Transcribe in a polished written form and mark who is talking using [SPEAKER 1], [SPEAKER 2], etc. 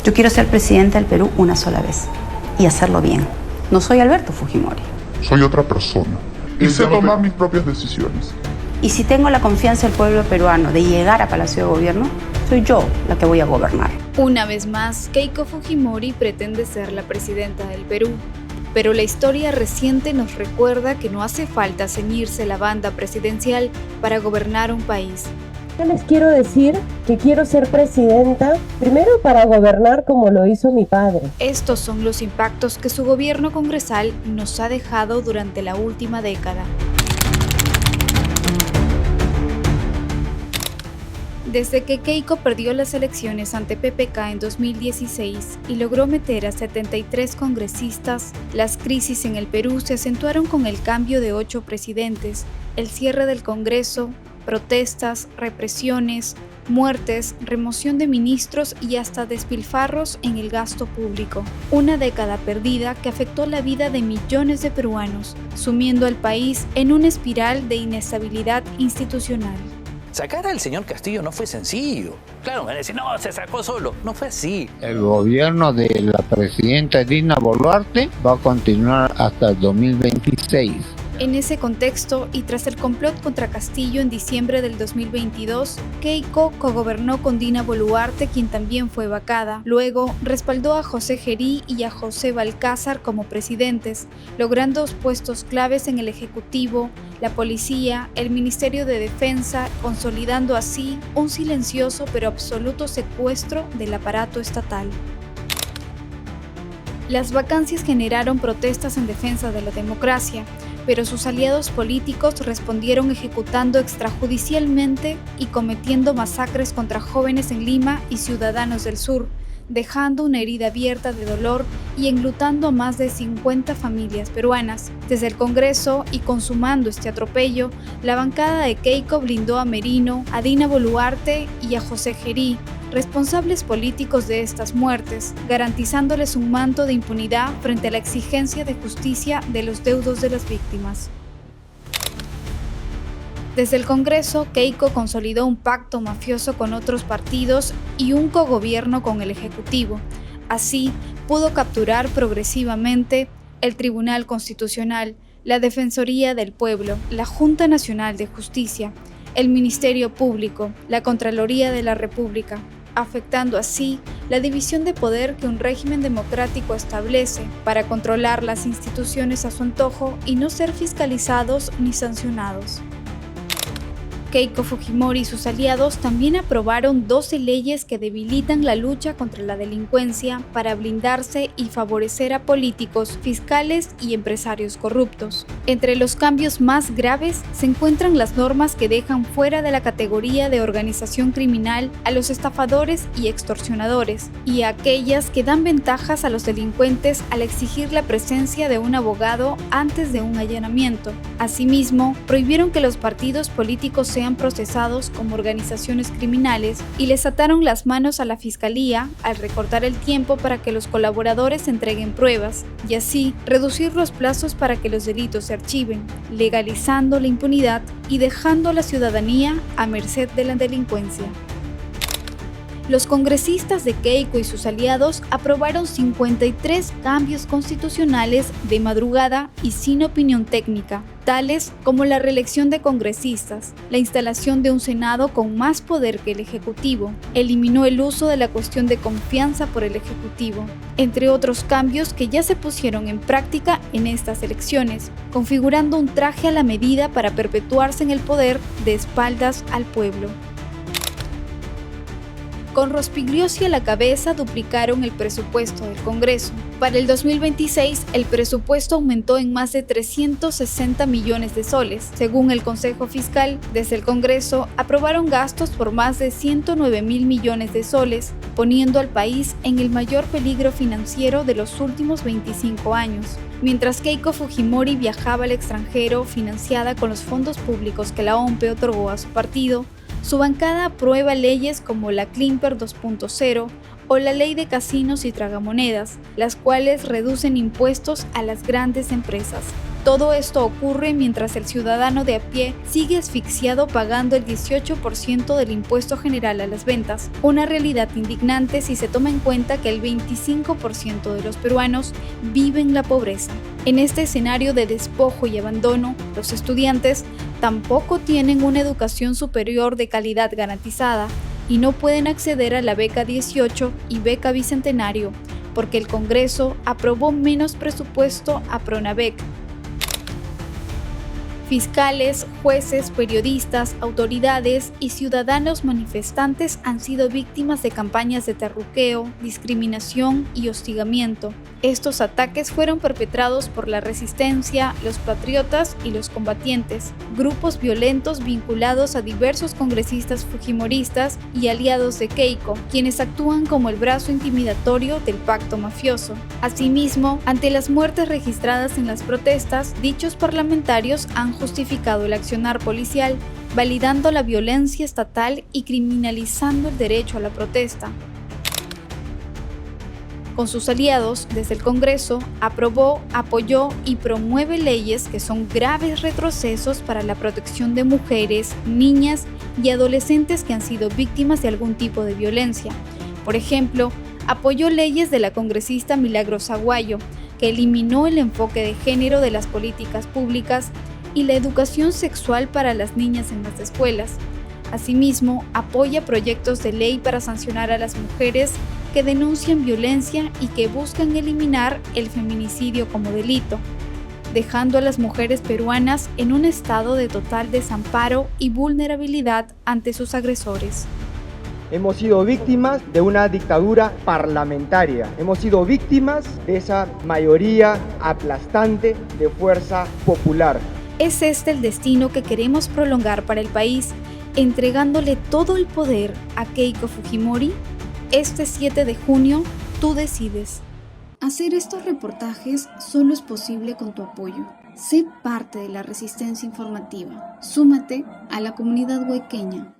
[SPEAKER 1] Yo quiero ser presidenta del Perú una sola vez y hacerlo bien. No soy Alberto Fujimori.
[SPEAKER 2] Soy otra persona y sé tomar mis propias decisiones.
[SPEAKER 1] Y si tengo la confianza del pueblo peruano de llegar a Palacio de Gobierno, soy yo la que voy a gobernar.
[SPEAKER 3] Una vez más, Keiko Fujimori pretende ser la presidenta del Perú. Pero la historia reciente nos recuerda que no hace falta ceñirse la banda presidencial para gobernar un país.
[SPEAKER 4] Yo les quiero decir que quiero ser presidenta, primero para gobernar como lo hizo mi padre.
[SPEAKER 3] Estos son los impactos que su gobierno congresal nos ha dejado durante la última década. Desde que Keiko perdió las elecciones ante PPK en 2016 y logró meter a 73 congresistas, las crisis en el Perú se acentuaron con el cambio de 8 presidentes, el cierre del Congreso, protestas, represiones, muertes, remoción de ministros y hasta despilfarros en el gasto público. Una década perdida que afectó la vida de millones de peruanos, sumiendo al país en una espiral de inestabilidad institucional.
[SPEAKER 5] Sacar al señor Castillo no fue sencillo. Claro, me van a decir, no, se sacó solo. No fue así.
[SPEAKER 6] El gobierno de la presidenta Dina Boluarte va a continuar hasta el 2026.
[SPEAKER 3] En ese contexto, y tras el complot contra Castillo en diciembre del 2022, Keiko cogobernó con Dina Boluarte, quien también fue vacada. Luego, respaldó a José Gerí y a José Balcázar como presidentes, logrando puestos claves en el Ejecutivo, la Policía, el Ministerio de Defensa, consolidando así un silencioso pero absoluto secuestro del aparato estatal. Las vacancias generaron protestas en defensa de la democracia, pero sus aliados políticos respondieron ejecutando extrajudicialmente y cometiendo masacres contra jóvenes en Lima y ciudadanos del sur, dejando una herida abierta de dolor y enlutando a más de 50 familias peruanas. Desde el Congreso y consumando este atropello, la bancada de Keiko blindó a Merino, a Dina Boluarte y a José Gerí, responsables políticos de estas muertes, garantizándoles un manto de impunidad frente a la exigencia de justicia de los deudos de las víctimas. Desde el Congreso, Keiko consolidó un pacto mafioso con otros partidos y un cogobierno con el Ejecutivo. Así, pudo capturar progresivamente el Tribunal Constitucional, la Defensoría del Pueblo, la Junta Nacional de Justicia, el Ministerio Público, la Contraloría de la República, afectando así la división de poder que un régimen democrático establece para controlar las instituciones a su antojo y no ser fiscalizados ni sancionados. Keiko Fujimori y sus aliados también aprobaron 12 leyes que debilitan la lucha contra la delincuencia para blindarse y favorecer a políticos, fiscales y empresarios corruptos. Entre los cambios más graves se encuentran las normas que dejan fuera de la categoría de organización criminal a los estafadores y extorsionadores, y a aquellas que dan ventajas a los delincuentes al exigir la presencia de un abogado antes de un allanamiento. Asimismo, prohibieron que los partidos políticos sean procesados como organizaciones criminales y les ataron las manos a la Fiscalía al recortar el tiempo para que los colaboradores entreguen pruebas y así reducir los plazos para que los delitos se archiven, legalizando la impunidad y dejando a la ciudadanía a merced de la delincuencia. Los congresistas de Keiko y sus aliados aprobaron 53 cambios constitucionales de madrugada y sin opinión técnica, tales como la reelección de congresistas, la instalación de un Senado con más poder que el Ejecutivo, eliminó el uso de la cuestión de confianza por el Ejecutivo, entre otros cambios que ya se pusieron en práctica en estas elecciones, configurando un traje a la medida para perpetuarse en el poder de espaldas al pueblo. Con Rospigliosi a la cabeza duplicaron el presupuesto del Congreso. Para el 2026, el presupuesto aumentó en más de 360 millones de soles. Según el Consejo Fiscal, desde el Congreso aprobaron gastos por más de 109 mil millones de soles, poniendo al país en el mayor peligro financiero de los últimos 25 años. Mientras Keiko Fujimori viajaba al extranjero financiada con los fondos públicos que la OMPE otorgó a su partido, su bancada aprueba leyes como la Climper 2.0 o la Ley de Casinos y Tragamonedas, las cuales reducen impuestos a las grandes empresas. Todo esto ocurre mientras el ciudadano de a pie sigue asfixiado pagando el 18% del impuesto general a las ventas, una realidad indignante si se toma en cuenta que el 25% de los peruanos vive en la pobreza. En este escenario de despojo y abandono, los estudiantes tampoco tienen una educación superior de calidad garantizada y no pueden acceder a la beca 18 y beca Bicentenario porque el Congreso aprobó menos presupuesto a Pronavec. Fiscales, jueces, periodistas, autoridades y ciudadanos manifestantes han sido víctimas de campañas de terruqueo, discriminación y hostigamiento. Estos ataques fueron perpetrados por la resistencia, los patriotas y los combatientes, grupos violentos vinculados a diversos congresistas fujimoristas y aliados de Keiko, quienes actúan como el brazo intimidatorio del pacto mafioso. Asimismo, ante las muertes registradas en las protestas, dichos parlamentarios han justificado el accionar policial, validando la violencia estatal y criminalizando el derecho a la protesta. Con sus aliados, desde el Congreso, aprobó, apoyó y promueve leyes que son graves retrocesos para la protección de mujeres, niñas y adolescentes que han sido víctimas de algún tipo de violencia. Por ejemplo, apoyó leyes de la congresista Milagros Aguayo, que eliminó el enfoque de género de las políticas públicas y la educación sexual para las niñas en las escuelas. Asimismo, apoya proyectos de ley para sancionar a las mujeres que denuncian violencia y que buscan eliminar el feminicidio como delito, dejando a las mujeres peruanas en un estado de total desamparo y vulnerabilidad ante sus agresores.
[SPEAKER 7] Hemos sido víctimas de una dictadura parlamentaria. Hemos sido víctimas de esa mayoría aplastante de fuerza popular.
[SPEAKER 3] ¿Es este el destino que queremos prolongar para el país, entregándole todo el poder a Keiko Fujimori? Este 7 de junio, tú decides.
[SPEAKER 8] Hacer estos reportajes solo es posible con tu apoyo. Sé parte de la resistencia informativa. Súmate a la comunidad huayqueña.